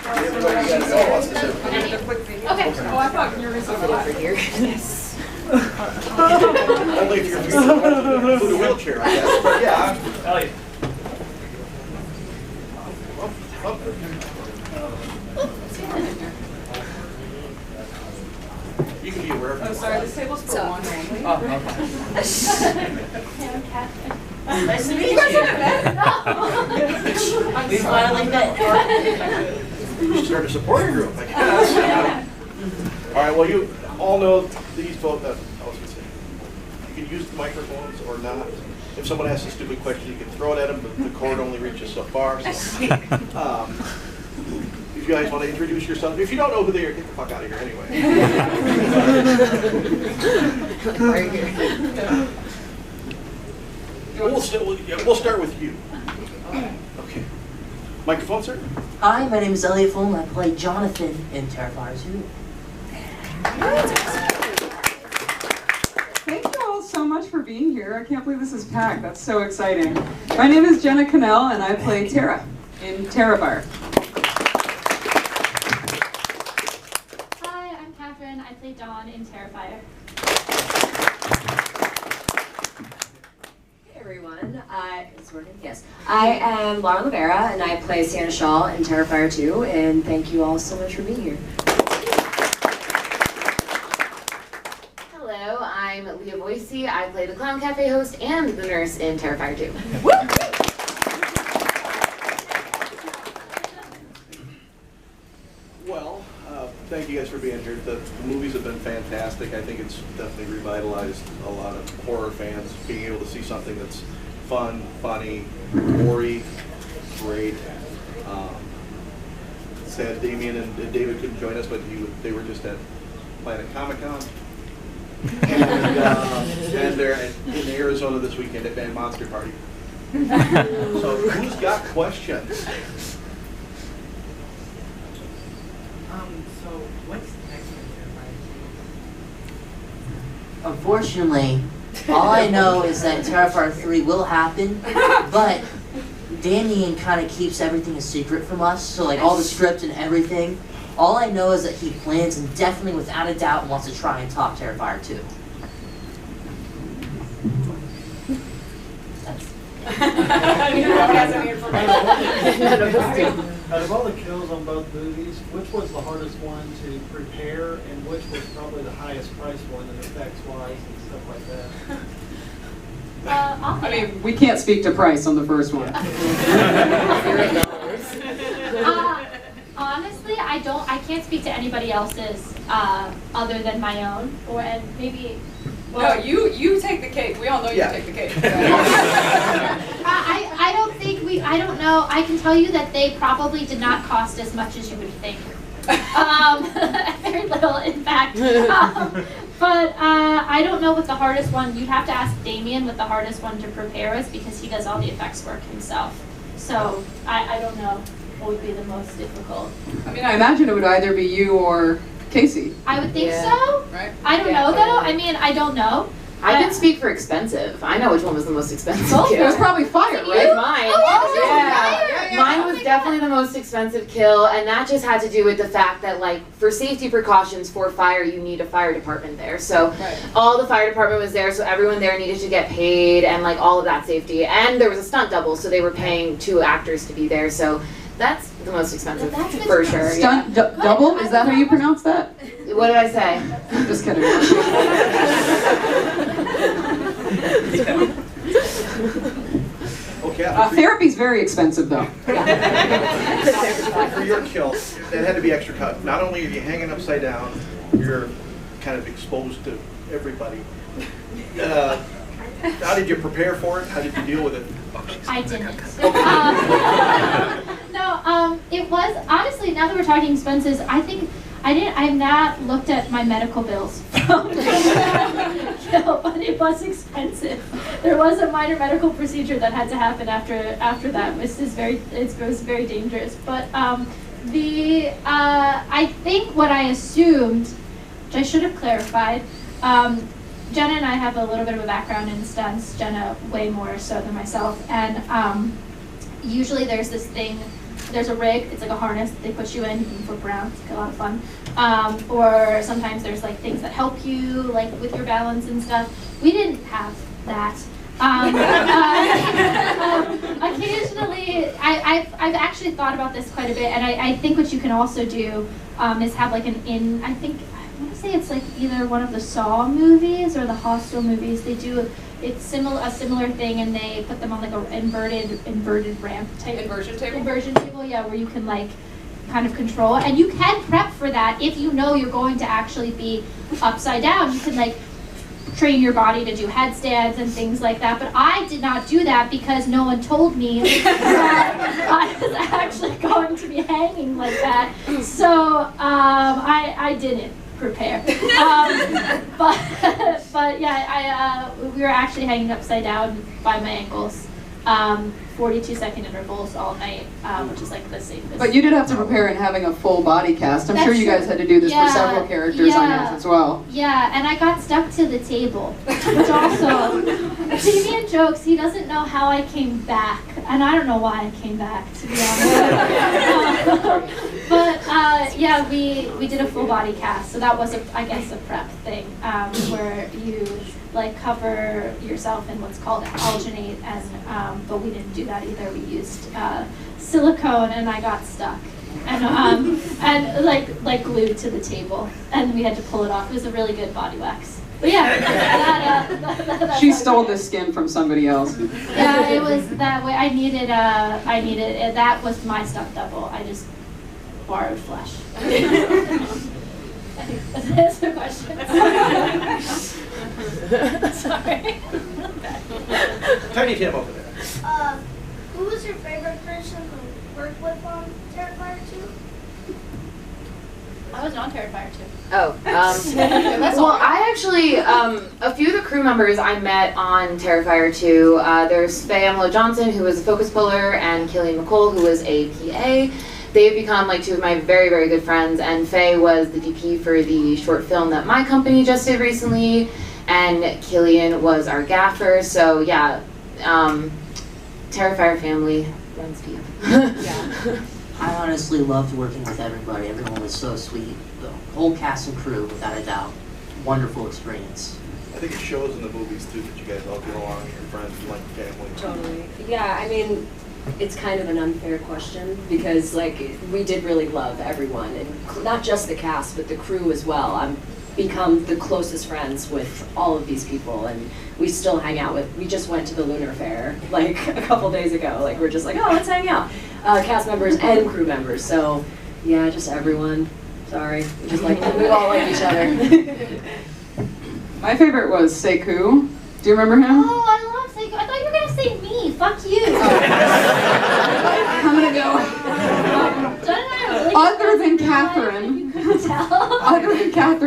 Everybody got to know what's to do. Okay. Oh, I thought you were going to sit over here. Yes. Only if you're include a wheelchair, I guess. But yeah. Elliot. You can be aware of it. Oh, sorry, this table's for one only. Nice to meet you. I'm finally met. You should start a support group, I guess. All right, well, you all know these folks. I was going to say, you can use the microphones or not. If someone asks a stupid question, you can throw it at them, but the cord only reaches so far. So, if you guys want to introduce yourself, if you don't know who they are, get the fuck out of here anyway. We'll start with you. Okay. Microphone, sir. Hi, my name is Elliot Fullam. I play Jonathan in Terrifier 2. Thank you all so much for being here. I can't believe this is packed. That's so exciting. My name is Jenna Kanell, and I play Tara in Terrifier. Hi, I'm Catherine. I play Dawn in Terrifier. Hey everyone, it's working? Yes. I am Laura Rivera, and I play Santa Shaw in Terrifier 2, and thank you all so much for being here. Hello, I'm Leah Voysey. I play the Clown Cafe host and the nurse in Terrifier 2. Well, thank you guys for being here. The movies have been fantastic. I think it's definitely revitalized a lot of horror fans, being able to see something that's fun, funny, gory, great. Sad Damien and David couldn't join us, but they were just at Planet Comic-Con. And they're in Arizona this weekend at Band Monster Party. So who's got questions? So what's next in Terrifier 2? Unfortunately, all I know is that Terrifier 3 will happen, but Damien kind of keeps everything a secret from us, so like all the script and everything. All I know is that he plans and definitely, without a doubt, wants to try and top Terrifier 2. Out of all the kills on both movies, which was the hardest one to prepare, and which was probably the highest priced one in effects-wise and stuff like that? I mean, we can't speak to price on the first one. Honestly, I can't speak to anybody else's other than my own, and maybe. Well, no, you take the cake. We all know you take the cake. I don't think I don't know. I can tell you that they probably did not cost as much as you would think. Very little, in fact. But I don't know what the hardest one. You'd have to ask Damien what the hardest one to prepare is, because he does all the effects work himself. So I don't know what would be the most difficult. I mean, I imagine it would either be you or Casey. I would think so. Right? I don't know though. I mean, I don't know. I can speak for expensive. I know which one was the most expensive. It was probably fire, right? Mine. Oh, Mine was definitely the most expensive kill, and that just had to do with the fact that, like, for safety precautions for fire, you need a fire department there. So all the fire department was there, so everyone there needed to get paid, and like all of that safety. And there was a stunt double, so they were paying 2 actors to be there. So that's the most expensive for sure. Stunt double? Is that how you pronounce that? What did I say? Just kidding. Okay. Therapy's very expensive, though. For your kill, that had to be extra cut. Not only are you hanging upside down, you're kind of exposed to everybody. How did you prepare for it? How did you deal with it? I didn't. No, it was, honestly, now that we're talking expenses, I think I have not looked at my medical bills from but it was expensive. There was a minor medical procedure that had to happen after that. It was very dangerous. But I think what I assumed, which I should have clarified, Jenna and I have a little bit of a background in stunts, Jenna way more so than myself, and usually there's this thing there's a rig, it's like a harness that they put you in, you can flip around, it's a lot of fun. Or sometimes there's like things that help you, like with your balance and stuff. We didn't have that. Occasionally, I've actually thought about this quite a bit, and I think what you can also do is have like I want to say it's like either one of the Saw movies or the Hostel movies. They do a similar thing, and they put them on like a inverted ramp type Inversion table? Inversion table, yeah, where you can like kind of control, and you can prep for that if you know you're going to actually be upside down. You can like train your body to do headstands and things like that, but I did not do that because no one told me that I was actually going to be hanging like that. So I didn't prepare. But yeah, we were actually hanging upside down by my ankles. 42-second intervals all night, which is like the safest. But you did have to prepare in having a full body cast. I'm sure you guys had to do this for several characters on yours as well. Yeah, and I got stuck to the table, which also, Damien jokes, he doesn't know how I came back, and I don't know why I came back, to be honest. But yeah, we did a full body cast, so that was, I guess, a prep thing, where you like cover yourself in what's called alginate, and but we didn't do that either. We used silicone, and I got stuck, and like glued to the table, and we had to pull it off. It was a really good body wax. But yeah, she stole the skin from somebody else. Yeah, it was that way. I needed that was my stunt double. I just borrowed flesh. That's the question. Sorry. Tiny Tim over there. Who was your favorite person to work with on Terrifier 2? I was on Terrifier 2. Oh, well, I actually, a few of the crew members I met on Terrifier 2, there's Faye Amlo Johnson, who was a focus puller, and Killian McColl, who was a PA. They've become like two of my very, very good friends, and Faye was the DP for the short film that my company just did recently, and Killian was our gaffer, so yeah, Terrifier family runs deep. Yeah. I honestly loved working with everybody. Everyone was so sweet. The whole cast and crew, without a doubt. Wonderful experience. I think it shows in the movies too that you guys all get along, you're friends, like family. Totally. Yeah, I mean, it's kind of an unfair question because like we did really love everyone, and not just the cast but the crew as well. I'm become the closest friends with all of these people, and we still hang out with. We just went to the Lunar Fair like a couple days ago. Like we're just like, oh, let's hang out. Cast members and crew members. So yeah, just everyone. Sorry, we all like each other. My favorite was Sekou. Do you remember him? Oh, I love Sekou. I thought you were gonna say me. Fuck you. I'm gonna go. Other than Catherine,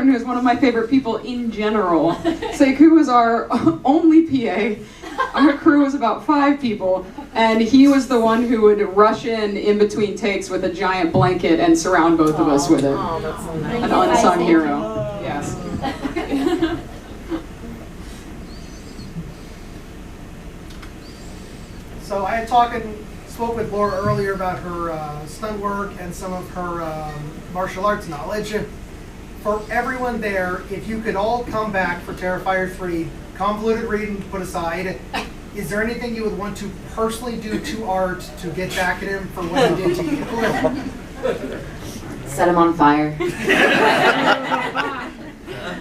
who's one of my favorite people in general, Sekou was our only PA. Our crew was about 5 people, and he was the one who would rush in between takes with a giant blanket and surround both of us with it. Oh, that's so nice. An unsung hero. Yes. So I had spoke with Laura earlier about her stunt work and some of her martial arts knowledge. For everyone there, if you could all come back for Terrifier 3, convoluted reading put aside, is there anything you would want to personally do to Art to get back at him for what he did to you? Set him on fire.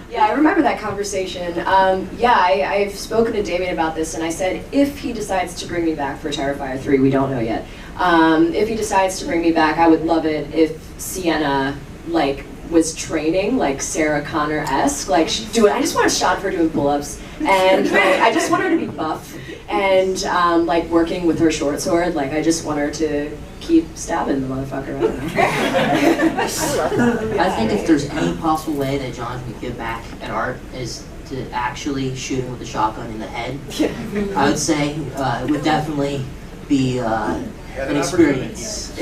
Yeah, I remember that conversation. I've spoken to Damien about this, and I said, if he decides to bring me back for Terrifier 3, we don't know yet. If he decides to bring me back, I would love it if Sienna, was training, Sarah Connor-esque, I just want a shot of her doing pull-ups, and I just want her to be buff, and working with her short sword, I just want her to keep stabbing the motherfucker. I don't know. I think if there's any possible way that John can get back at Art is to actually shoot him with a shotgun in the head. I would say it would definitely be an experience.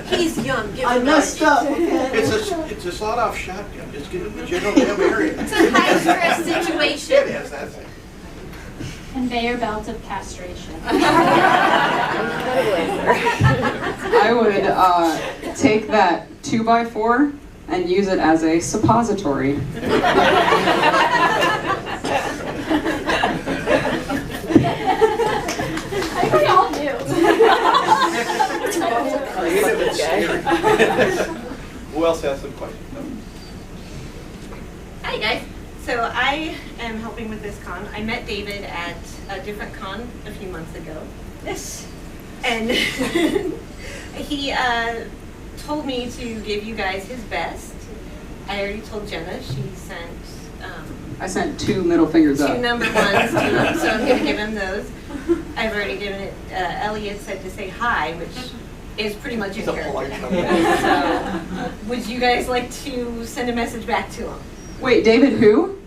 He's young. I messed up. It's a sawed-off shotgun. Just give it the general damn area. It's a high-stress situation. It is, that's it. Conveyor belt of castration. I would take that 2x4 and use it as a suppository. I think we all knew. Creative and scary. Who else has some questions? No? Hi guys. So I am helping with this con. I met David at a different con a few months ago. Yes. And he told me to give you guys his best. I already told Jenna. She sent I sent 2 middle fingers up. 2 number ones to him, so I'm going to give him those. I've already given it. Elliot said to say hi, which is pretty much in character. So, would you guys like to send a message back to him? Wait, David who?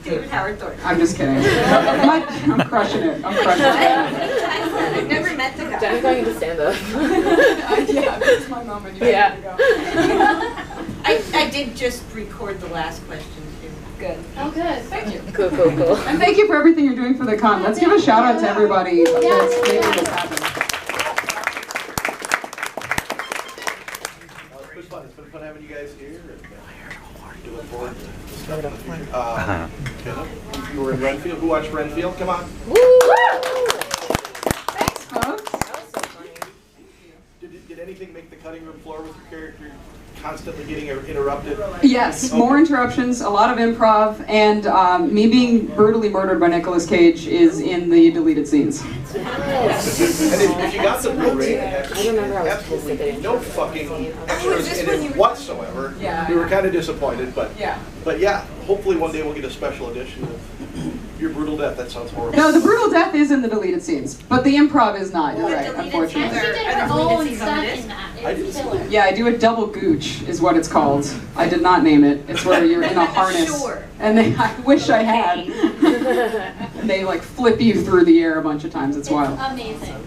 David Howard Thornton. I'm just kidding. I'm crushing it. I'm crushing it. I've never met the guy. Jenna's going to stand up. Yeah, this is my moment. You Yeah. to go. I did just record the last question too. Good. Oh, good. Thank you. Cool, cool, cool. And thank you for everything you're doing for the con. Let's give a shout out to everybody that's making this happen. It's fun. It's been fun having you guys here. And look forward to stuff in the future. Jenna, you were in Renfield. Who watched Renfield? Come on. Thanks, folks. Did anything make the cutting room floor with your character constantly getting interrupted? Yes, more interruptions, a lot of improv, and me being brutally murdered by Nicolas Cage is in the deleted scenes. And if you got the Blu-ray, I remember I was absolutely no fucking extras in it whatsoever. We were kind of disappointed, but yeah, hopefully one day we'll get a special edition of your brutal death. That sounds horrible. No, the brutal death is in the deleted scenes, but the improv is not. You're right, unfortunately. And she did her own stunt in that. It was killer. Yeah, I do a double gooch, is what it's called. I did not name it. It's where you're in a harness, and I wish I had. And they like flip you through the air a bunch of times. It's wild. Amazing.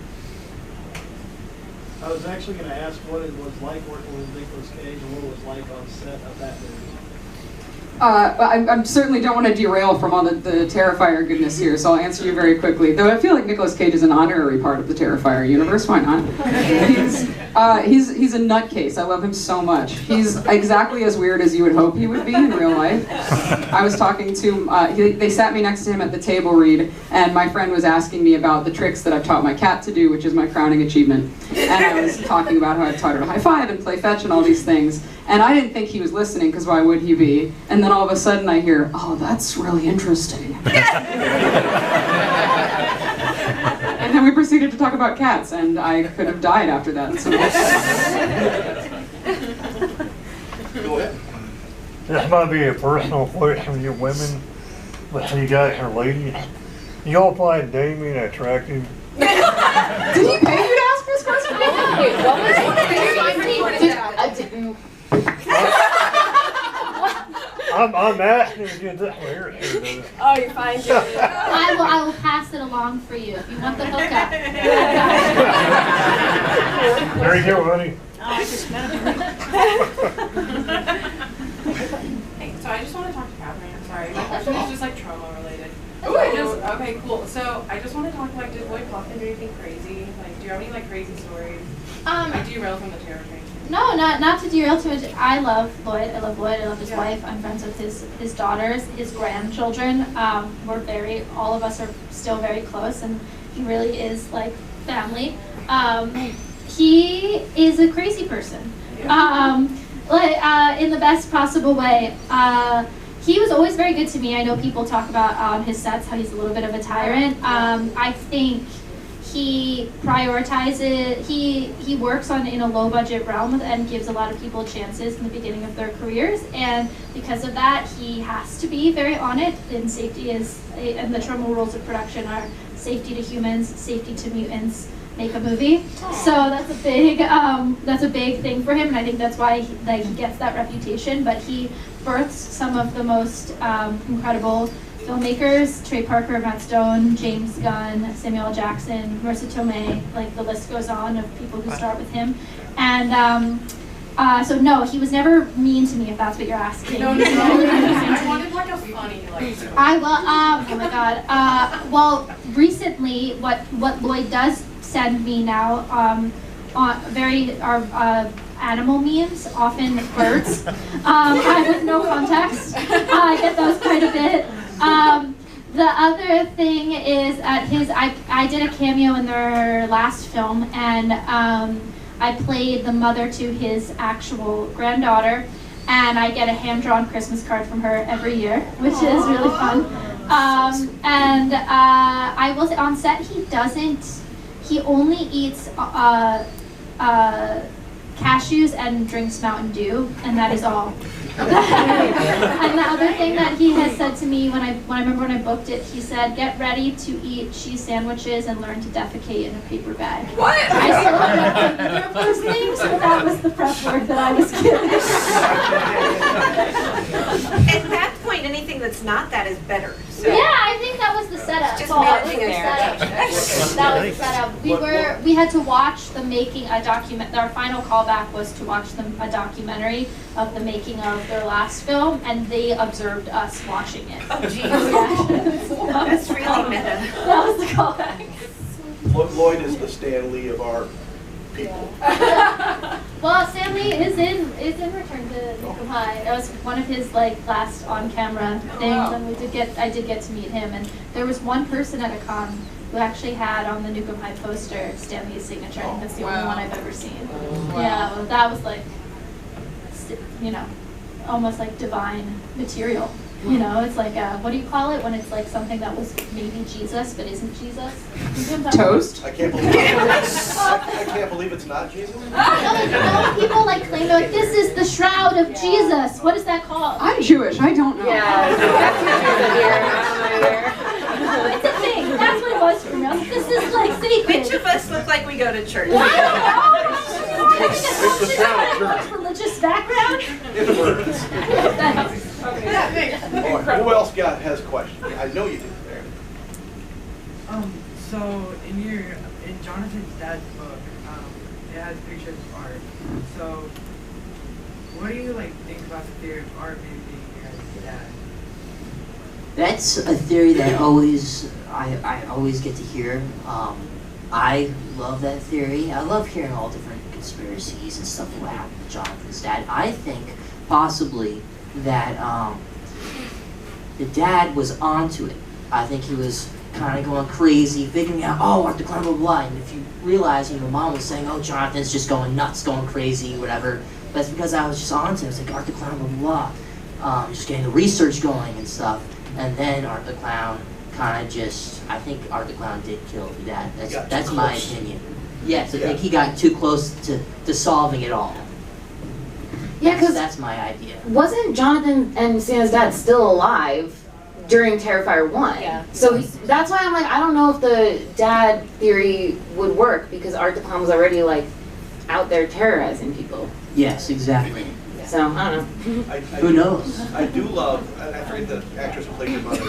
I was actually going to ask what it was like working with Nicolas Cage and what it was like on set of that movie. I certainly don't want to derail from all the Terrifier goodness here, so I'll answer you very quickly. Though I feel like Nicolas Cage is an honorary part of the Terrifier universe. Why not? He's a nutcase. I love him so much. He's exactly as weird as you would hope he would be in real life. I was talking to they sat me next to him at the table read, and my friend was asking me about the tricks that I've taught my cat to do, which is my crowning achievement. And I was talking about how I've taught her to high five and play fetch and all these things. And I didn't think he was listening, because why would he be? And then all of a sudden I hear, oh, that's really interesting. And then we proceeded to talk about cats, and I could have died after that. So. Go ahead. This might be a personal question for you women, but you guys are ladies. You all find Damien attractive? Did he pay you to ask this question? Wait, what was I'm asking you to this here. Oh, you're fine, Julia. I will pass it along for you if you want the hookup. There you go, honey. Hey, so I just want to talk to Catherine. I'm sorry. My question is just like trauma related. Okay, cool. So I just want to talk like, did Lloyd Kaufman do anything crazy? Like, do you have any like crazy stories? I derailed from the terror train. No, not to derail too much. I love Lloyd. I love his wife. I'm friends with his daughters, his grandchildren. All of us are still very close, and he really is like family. He is a crazy person, in the best possible way. He was always very good to me. I know people talk about on his sets how he's a little bit of a tyrant. I think he prioritizes, he works in a low budget realm and gives a lot of people chances in the beginning of their careers, and because of that he has to be very on it, and and the trauma rules of production are safety to humans, safety to mutants, make a movie. So that's a big thing for him, and I think that's why he gets that reputation. But he births some of the most incredible filmmakers: Trey Parker, Matt Stone, James Gunn, Samuel L. Jackson, Marissa Tomei, like the list goes on of people who start with him. And So no, he was never mean to me, if that's what you're asking. No. I wanted like a funny, like. Oh my god. Well, recently, what Lloyd does send me now, animal memes, often birds. With no context. I get those quite a bit. The other thing is I did a cameo in their last film, and I played the mother to his actual granddaughter, and I get a hand-drawn Christmas card from her every year, which is really fun. And I will say, on set, he only eats cashews and drinks Mountain Dew, and that is all. And the other thing that he has said to me when I remember when I booked it, he said, "Get ready to eat cheese sandwiches and learn to defecate in a paper bag." What? I still don't know either of those things, but that was the prep work that I was given. At that point, anything that's not that is better. So. Yeah, I think that was the setup. Just managing a setup. That was the setup. We had to watch the making a document. Our final callback was to watch a documentary of the making of their last film, and they observed us watching it. Oh, geez. Yeah. That's really meta. That was the callback. Lloyd is the Stan Lee of our people. Well, Stan Lee is in Return to Nukem High. It was one of his last on-camera things, and I did get to meet him. And there was one person at a con who actually had on the Nukem High poster Stan Lee's signature. I think that's the only one I've ever seen. Yeah, well, that was almost like divine material. It's like, what do you call it when it's like something that was maybe Jesus but isn't Jesus? Toast? I can't believe I can't believe it's not Jesus. People claim they're this is the shroud of Jesus. What is that called? I'm Jewish. I don't know. Yeah. It's a thing. That's what it was for me. This is sacred. Which of us look like we go to church? It's the shroud church. Religious background? Who else has questions? I know you do. There. So in Jonathan's dad's book, it has pictures of art. So what do you think about the theory of art maybe being your dad? That's a theory that I always get to hear. I love that theory. I love hearing all different conspiracies and stuff of what happened to Jonathan's dad. I think possibly that the dad was onto it. I think he was kind of going crazy, figuring out, Art the Clown, blah, blah, blah. And if you realize, your mom was saying, Jonathan's just going nuts, going crazy, whatever. That's because I was just onto it. It's like Art the Clown, blah, blah, blah. Just getting the research going and stuff. And then Art the Clown kind of I think Art the Clown did kill the dad. That's my opinion. Yes, I think he got too close to solving it all. Yeah, because that's my idea. Wasn't Jonathan and Sienna's dad still alive during Terrifier 1? Yeah. So that's why I'm I don't know if the dad theory would work, because Art the Clown was already out there terrorizing people. Yes, exactly. So I don't know. Who knows? I do love, and I forget the actress who played your mother.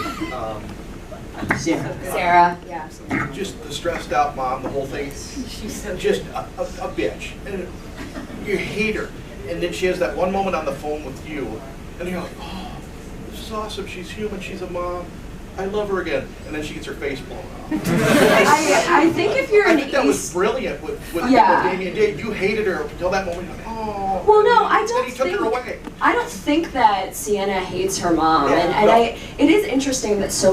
Sarah. Yeah. Just the stressed out mom, the whole thing. She's just a bitch. And you hate her. And then she has that one moment on the phone with you, and you're like, this is awesome. She's human. She's a mom. I love her again. And then she gets her face blown off. I think if you're I think that was brilliant with Damien Day. You hated her until that moment. You're like, well, no, I don't then he took her away. I don't think that Sienna hates her mom, and it is interesting that so many